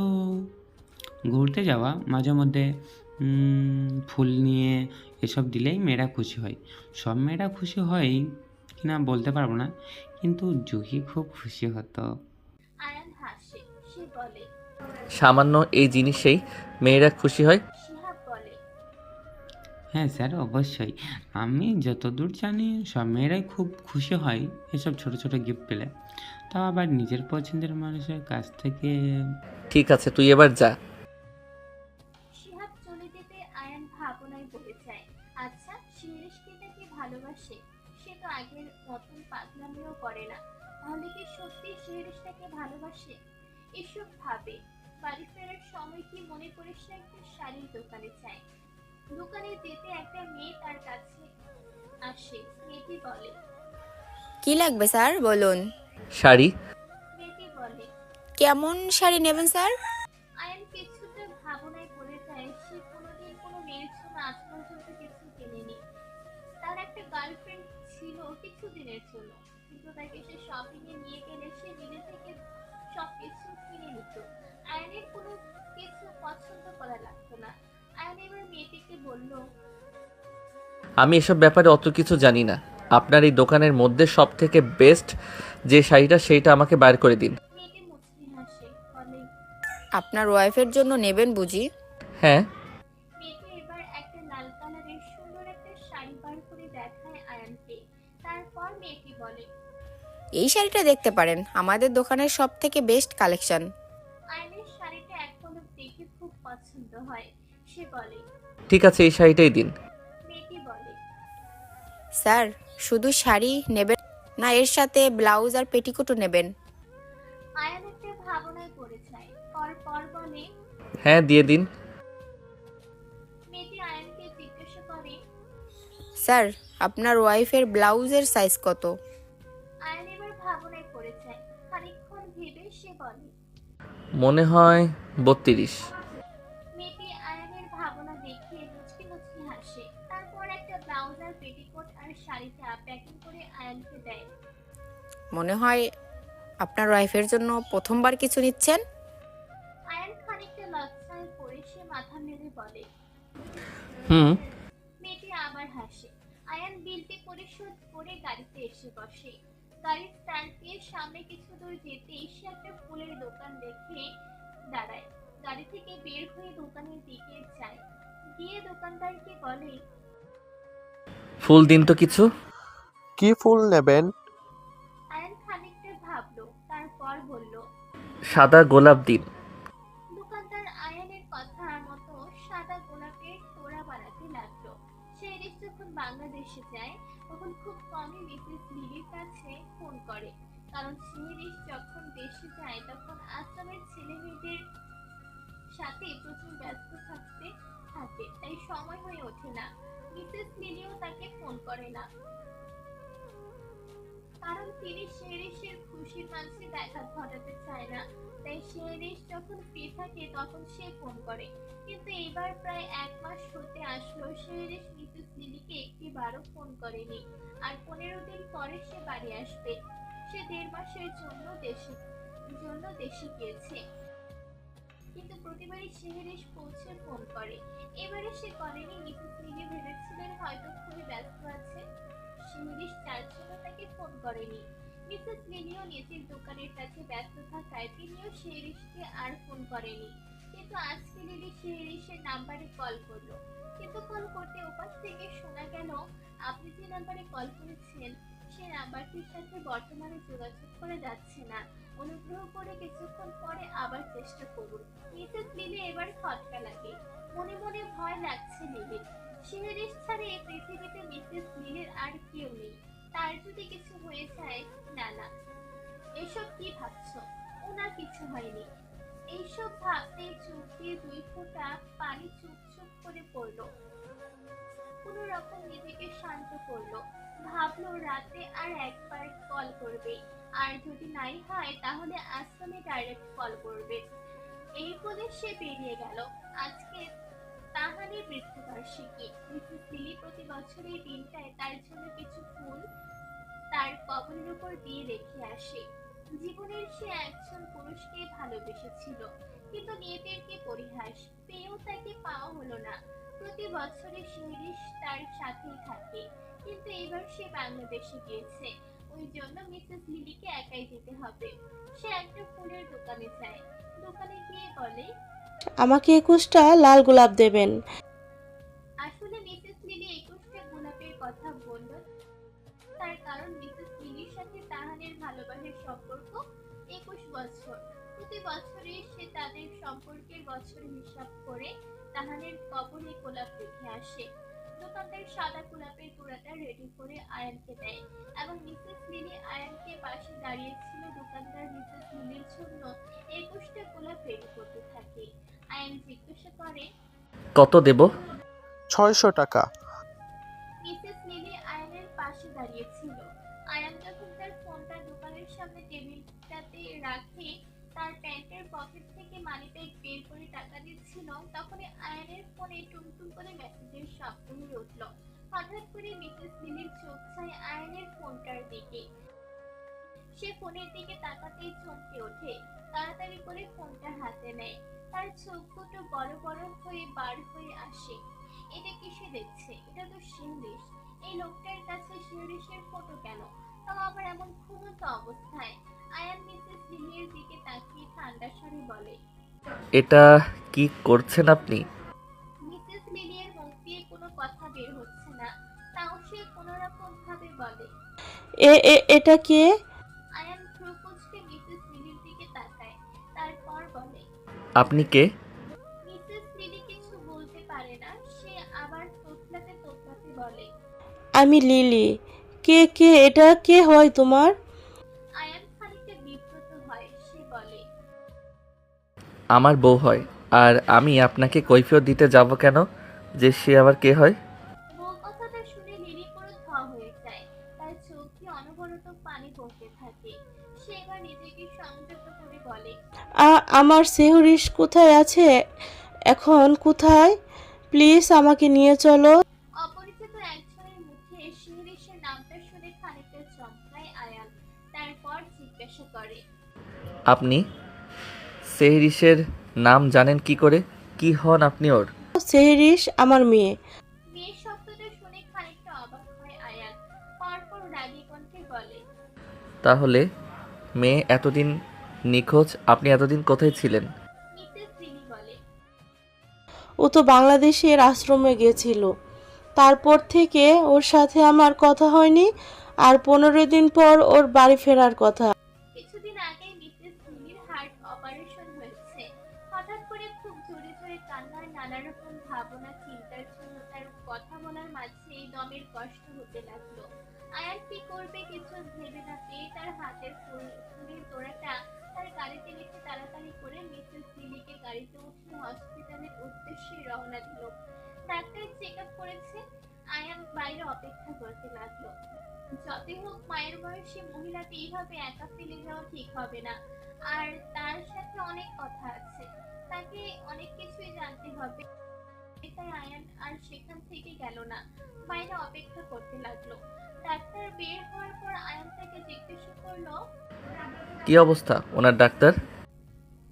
ঘুরতে যাওয়া, মাঝে মধ্যে ফুল নিয়ে এসব দিলেই মেয়েরা খুশি হয়। সব মেয়েরা খুশি হয় কিনা বলতে পারবো না, কিন্তু জুহি খুব খুশি হতো। আয়ান হাসে। সে বলে, সামান্য এই জিনিসেই মেয়েরা খুশি হয়? শিহাব বলে, হ্যাঁ স্যার, অবশ্যই। আমি যতদূর জানি সব মেয়েরাই খুব খুশি হয় এসব ছোট ছোট গিফট পেলে, তাও আবার নিজের পছন্দের মানুষের কাছ থেকে। ঠিক আছে, তুই এবার যা। শিহাব চলে যেতে আয়ান ভাবনায় পড়ে যায়। আচ্ছা, শিহরিশকে তাকে ভালোবাসে? সে তো আগের মতন পাগলামিও করে না। তাহলে কি সত্যি শেহরিশটাকে ভালোবাসে? এসব ভাবে বাড়ি ফেরার সময় কি মনে করে সে একটা শাড়ির দোকানে যায়। দোকানে যেতে একটা মেয়ে তার কাছে আসে। মেয়েটি বলে, কি লাগবে স্যার বলুন। শাড়ি। মেয়েটি বলে, কেমন শাড়ি নেবেন স্যার? আয়ান কিছুটা ভাবনায় পড়ে যায়। সে কোনোদিন কোনো মেয়ের জন্য আজ পর্যন্ত কিছু কেনেনি। তার একটা গার্লফ্রেন্ড ছিল কিছুদিনের জন্য, কিন্তু তাকে সে শপিং এ নিয়ে গেলে সে নিজে থেকে সবকিছু কিনে নিত। আয়ানের কোনো কিছু পছন্দ করা লাগতো না। আয়ান এবার মেয়েটিকে বলল, আমি এসব ব্যাপারে অত কিছু জানি না। আপনার এই দোকানের মধ্যে সব থেকে বেস্ট যে শাড়িটা সেইটা আমাকে বার করে দিন। মেয়েটি মুচকি হাসে, বলে, আপনার ওয়াইফের জন্য নেবেন বুঝি? হ্যাঁ। মেয়েটি এবার একটা লাল কালারের সুন্দর একটা শাড়ি বার করে দেখায় আয়ানকে। তারপর মেয়েটি বলে, এই শাড়িটা দেখতে পারেন, আমাদের দোকানের সব থেকে বেস্ট কালেকশন। আয়ানের শাড়িটা এক পলক দেখে খুব পছন্দ হয়। সে বলে, ঠিক আছে, এই শাড়িটাই দিন। মেয়েটি বলে, স্যার শুধু শাড়ি নেবেন না এর সাথে ব্লাউজ আর পেটিকোটও নেবেন? আয়ান একটা ভাবনায় পড়ে যায়। পর বলে, হ্যাঁ, দিয়ে দিন। মেয়েটি আয়ানকে জিজ্ঞাসা করে, স্যার আপনার ওয়াইফের ব্লাউজের সাইজ কত? আয়ান এবার ভাবনায় পড়ে যায়। খানিকক্ষণ ভেবে সে বলে, মনে হয় 32। মেয়েটি আয়ানের ভাবনা দেখে মুচকি মুচকি হাসে। তারপর একটা ব্লাউজ আর পেটিকোট আর শাড়িটা প্যাকিং করে আয়ানকে দেয়। মনে হয় আপনার ওয়াইফের জন্য প্রথমবার কিছু নিচ্ছেন। আয়ান খানিকটা লজ্জায় পড়ে সে মাথা নেড়ে বলে। হুম। মেয়েটি আবার হাসে। আয়ান বিলটি পরিশোধ করে গাড়িতে এসে বসে। গাড়ির স্ট্যান্ড দিয়ে সামনে কিছু দূর যেতেই সে একটা ফুলের দোকান দেখে দাঁড়ায়। গাড়ি থেকে বের হয়ে দোকানের দিকে যায়। গিয়ে দোকানদারকে বলে, ফুল দিন তো কিছু। কি ফুল নেবেন? আয়ান খানিকটা ভাবলো, তারপর বলল। সাদা গোলাপ দিন। দোকানদার আয়ানের কথা মতো সাদা গোলাপের তোড়া বানাতে লাগলো। শেরিস যখন বাংলাদেশে যায় তখন খুব কমই মিসেস লিলির কাছে ফোন করে, কারণ শেরিস যখন দেশে যায় তখন আশ্রমের ছেলে মেয়েদের সাথে প্রচুর ব্যস্ত থাকতে থাকে, তাই সময় হয়ে ওঠে না। মিসেস লিলিও তাকে ফোন করে না, কারণ তিনি শেরিসের খুশির মাঝে ব্যাঘাত ঘটাতে চায় না। তাই শেরিস যখন ফ্রি থাকে তখন সে ফোন করে। কিন্তু এবার প্রায় 1 মাস হতে আসলো শেরিস মিসেস লিলিকে একটিবারও ফোন করেনি। আর 15 দিন পরে সে বাড়ি আসবে। সে 1.5 মাসের জন্য দেশে গিয়েছে, কিন্তু প্রতিবারই শেরিস পৌঁছে ফোন করে। এবারে সে করেনি। মিসেস লিলি ভেবেছিলেন হয়তো খুবই ব্যস্ত আছে। শেরিস তার জন্য তাকে ফোন করেনি। মিসেস লিলিও নিজের দোকানের কাছে ব্যস্ত থাকায় তিনিও শেরিসকে আর ফোন করেনি। কিন্তু আজকে লিলি শেরিসের নাম্বারে কল করলো, কিন্তু কল করতে ওপাশ থেকে শোনা গেল, আপনি যে নাম্বারে কল করেছেন সে নাম্বারটির সাথে বর্তমানে যোগাযোগ করা যাচ্ছে না, অনুগ্রহ করে কিছুক্ষণ পরে আবার চেষ্টা করুন। মিসেস লিলি এবার খটকা লাগে। মনে মনে ভয় লাগছে লিলির। শেরিস ছাড়া এই পৃথিবীতে মিসেস লিলির আর কেউ নেই। তার যদি কিছু হয়ে যায়, না, এসব কি ভাবছো? ওনার কিছু হয়নি। এইসব ভাবতে চোখ দিয়ে 2 ফোঁটা পানি চুপ চুপ করে পড়লো। কোনো রকম নিজেকে শান্ত করলো। ভাবলো রাতে আর একবার কল করবে, আর যদি নাই হয় তাহলে আশ্রমে ডাইরেক্ট কল করবে। এই বলে সে বেরিয়ে গেল। আজকে তাহারই মৃত্যুবার্ষিকী। মিসেস লিলি প্রতি বছর এই দিনটায় তার জন্য কিছু ফুল তার কবরের উপর দিয়ে রেখে আসে। জীবনের সে একজন পুরুষকে ভালোবেসেছিল, কিন্তু নিয়তির কি পরিহাস, পেয়েও তাকে পাওয়া হলো না। প্রতি বছরে শেরিস তার সাথেই থাকে, কিন্তু এবার সে বাংলাদেশে গিয়েছে। ওই জন্য মিসেস লিলিকে একাই যেতে হবে। সে একটা ফুলের দোকানে যায়। দোকানে গিয়ে বলে, আমাকে 21টা লাল গোলাপ দেবেন। আসলে মিসেস লিলি 21টা গোলাপের কথা বলল, তার কারণ মিসেস লিলির সাথে তাহানের ভালোবাসার সম্পর্ক 21 বছর। প্রতি বছরে সে তাদের সম্পর্কের বছর হিসাব করে তাহানের কবরে গোলাপ রেখে আসে। দোকানদার সাদা গোলাপের তোড়াটা রেডি করে আয়ানকে দেয় এবং মিসেস লিলি আয়ানকে পাশে দাঁড়িয়েছিল। দোকানদার মিসেস লিলির জন্য 21টা গোলাপ রেডি করতে থাকে। আয়ান জিজ্ঞাসা করে, কত দেব? 600 টাকা। মিসেস লিলি আয়ানের পাশে দাঁড়িয়েছিল। আয়ান যখন তার ফোনটা দোকানের সামনে টেবিলটাতে রাখে, তার প্যান্টের পকেট থেকে মানিব্যাগ বের করে টাকা দিচ্ছিল, তখনই আয়ানের ফোনে টুমটুম করে মেসেজের শব্দ হয়ে উঠল। হঠাৎ করে মিসেস লিলির চোখ যায় আয়ানের ফোনটার দিকে। সে ফোনের দিকে তাকাতেই চমকে ওঠে, তাড়াতাড়ি করে ফোনটা হাতে নেয়। তার চোখ দুটো বড় বড় হয়ে বার হয়ে আসে। এটা কিসে দেখছে? এটা তো শিহরিশ। এই লোকটার কাছে শিহরিশের ফটো কেন, তাও আবার এমন ঘুমন্ত অবস্থায়? আয়ান মিসেস লিলির দিকে তাকিয়ে ঠান্ডা স্বরে বলে, এটা কি করছেন আপনি? মিসেস লিলির মুখ দিয়ে কোনো কথা বের হচ্ছে না, তাও সে কোনোরকম ভাবে বলে, এটা কে? আয়ান ভ্রু কুঁচকে মিসেস লিলির দিকে তাকায়, তারপর বলে, আপনি কে? মিসেস লিলি কিছু বলতে পারে না, সে আবার তোতলাতে তোতলাতে বলে, আমি লিলি। কে এটা কে হয় তোমার? আয়ান খানিকটা বিব্রত হয়। সে বলে, আমার বউ হয়। আর আমি আপনাকে কৈফিয়ত দিতে যাব কেন যে সে আবার কে হয়? বউ কথাটা শুনে লিলি পুরো থ হয়ে যায়। তার চোখ দিয়ে অনবরত পানি পড়তে থাকে। সে এবার নিজেকে সংযত করে বলে, আমার সেহরিশ কোথায় আছে? এখন কোথায়? প্লিজ আমাকে নিয়ে চলো। অপরিচিত একজনের মুখে শিহরিশের নামটা শুনে খানিকটা চমকায় আয়ান। তারপর জিজ্ঞাসা করে, আপনি সেহরিশের নাম জানেন কি করে? কি হন আপনি ওর? সেহরিশ আমার মেয়ে। মেয়ের শব্দটা শুনে খানিকটা অবাক হয় আয়ান। পরপর রাগী কণ্ঠে বলে, তাহলে মেয়ে এতদিন নিখোঁজ, আপনি এতদিন কোথায় ছিলেন? মিসেস লিলি বলে, ও তো বাংলাদেশের আশ্রমে গেছিল। তারপর থেকে ওর সাথে আমার কথা হয়নি। আর 15 দিন পর ওর বাড়ি ফেরার কথা। কিছুদিন আগে মিসেস লিলির হার্ট অপারেশন হয়েছে। হঠাৎ করে খুব জোরে জোরে কান্নার নানা রকম ভাবনা চিন্তার জন্য তার কথা বলার মাঝে এই দমের কষ্ট হতে লাগলো। আয়ান কি করবে কিছু ভেবে না পেয়ে তার হাতের ফুলের তোড়াটা তার গাড়িতে রেখে তাড়াতাড়ি করে মিসেস লিলিকে গাড়িতে উঠে হসপিটালের উদ্দেশ্যে রওনা দিল। ডাক্তার চেক আপ করেছে। আয়ান বাইরে অপেক্ষা করতে লাগলো। যতই হোক মায়ের বয়সী মহিলাকে এইভাবে একা ফেলে যাওয়া ঠিক হবে না। আর তার সাথে অনেক কথা আছে, তাকে অনেক কিছুই জানতে হবে। তাই আয়ান আর সেখান থেকে গেল না, বাইরে অপেক্ষা করতে লাগলো। ডাক্তার বের হওয়ার পর আয়ান তাকে জিজ্ঞাসা করলো, কি অবস্থা ওনার ডাক্তার?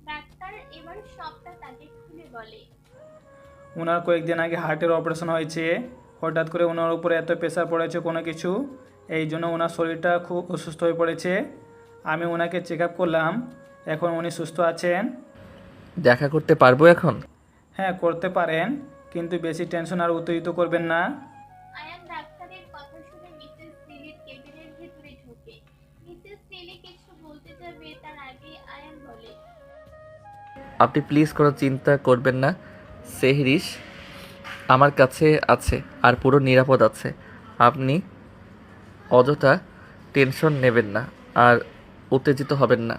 ডাক্তার এবার সবটা তাকে খুলে বলে, ওনার কয়েকদিন আগে হার্টের অপারেশন হয়েছে। হঠাৎ করে ওনার উপরে এত প্রেশার পড়েছে কোনো কিছু, এই জন্য ওনার শরীরটা খুব অসুস্থ হয়ে পড়েছে। আমি ওনাকে চেক আপ করলাম, এখন উনি সুস্থ আছেন। দেখা করতে পারবো এখন? হ্যাঁ, করতে পারেন, কিন্তু বেশি টেনশন আর উত্তেজিত করবেন না। আয়ান ডাক্তারের কথা শুনে মিসেস লিলির কেবিনের ভেতরে ঢোকে। মিসেস লিলি কিছু বলতে যাবে তার আগে আয়ান বলে, আপনি প্লিজ কোনো চিন্তা করবেন না। সেহরিশ আমার কাছে আছে আর পুরো নিরাপদ আছে। আপনি অযথা টেনশন নেবেন না আর উত্তেজিত হবেন না।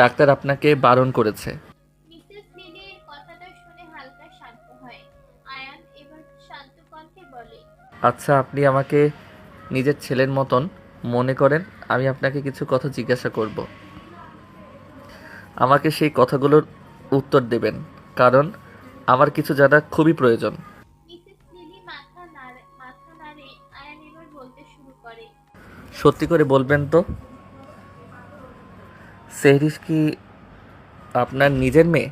ডাক্তার আপনাকে বারণ করেছে। মিসেস লিলির কথাটা শুনে হালকা শান্ত হয়। আয়ান এবার শান্ত কণ্ঠে বলে, আচ্ছা, আপনি আমাকে নিজের ছেলের মতন মনে করেন। আমি আপনাকে কিছু কথা জিজ্ঞাসা করব। আমাকে সেই কথাগুলোর উত্তর দেবেন, কারণ আমার কিছু জানা খুবই প্রয়োজন। মিসেস লিলি মাথা নাড়ে। আয়ান এবার বলতে শুরু করে, সত্যি করে বলবেন তো, সেহরিশ কি আপনার নিজের মেয়ে?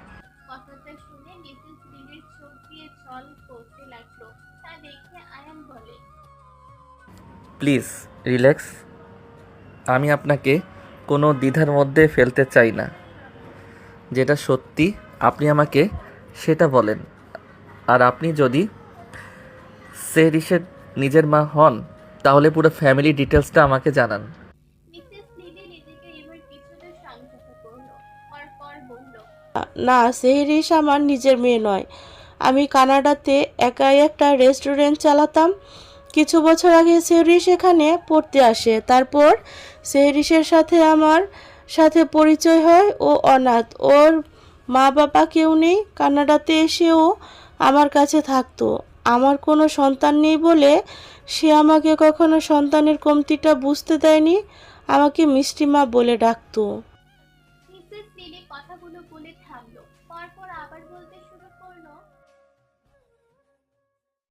কথাটা শুনে মিসেস লিলির চোখ দিয়ে জল পড়তে লাগলো। তা দেখে আয়ান বলে, প্লিজ রিল্যাক্স। আমি আপনাকে কোনো দ্বিধার মধ্যে ফেলতে চাই না। যেটা সত্যি আপনি আমাকে সেটা বলেন। আর আপনি যদি সেহরিশের নিজের মা হন তাহলে পুরো ফ্যামিলি ডিটেলসটা আমাকে জানান। মিসেস লিলি নিজেকে এবার কিছুটা সংযত করলো। পরপর বলল, না, সেহরিশ আমার নিজের মেয়ে নয়। আমি কানাডাতে একাই একটা রেস্টুরেন্ট চালাতাম। কিছু বছর আগে সেহরিশ এখানে পড়তে আসে। তারপর সেহরিশের সাথে আমার সাথে পরিচয় হয়। ও অনাথ, ওর মা বাবা কেউ নেই। কানাডাতে এসেও আমার কাছে থাকতো। আমার কোনো সন্তান নেই বলে সে আমাকে কখনো সন্তানের কমতিটা বুঝতে দেয়নি। আমাকে মিষ্টি মা বলে ডাকতো। মিসেস লিলি কথাগুলো বলে থামলো, পরপর আবার বলতে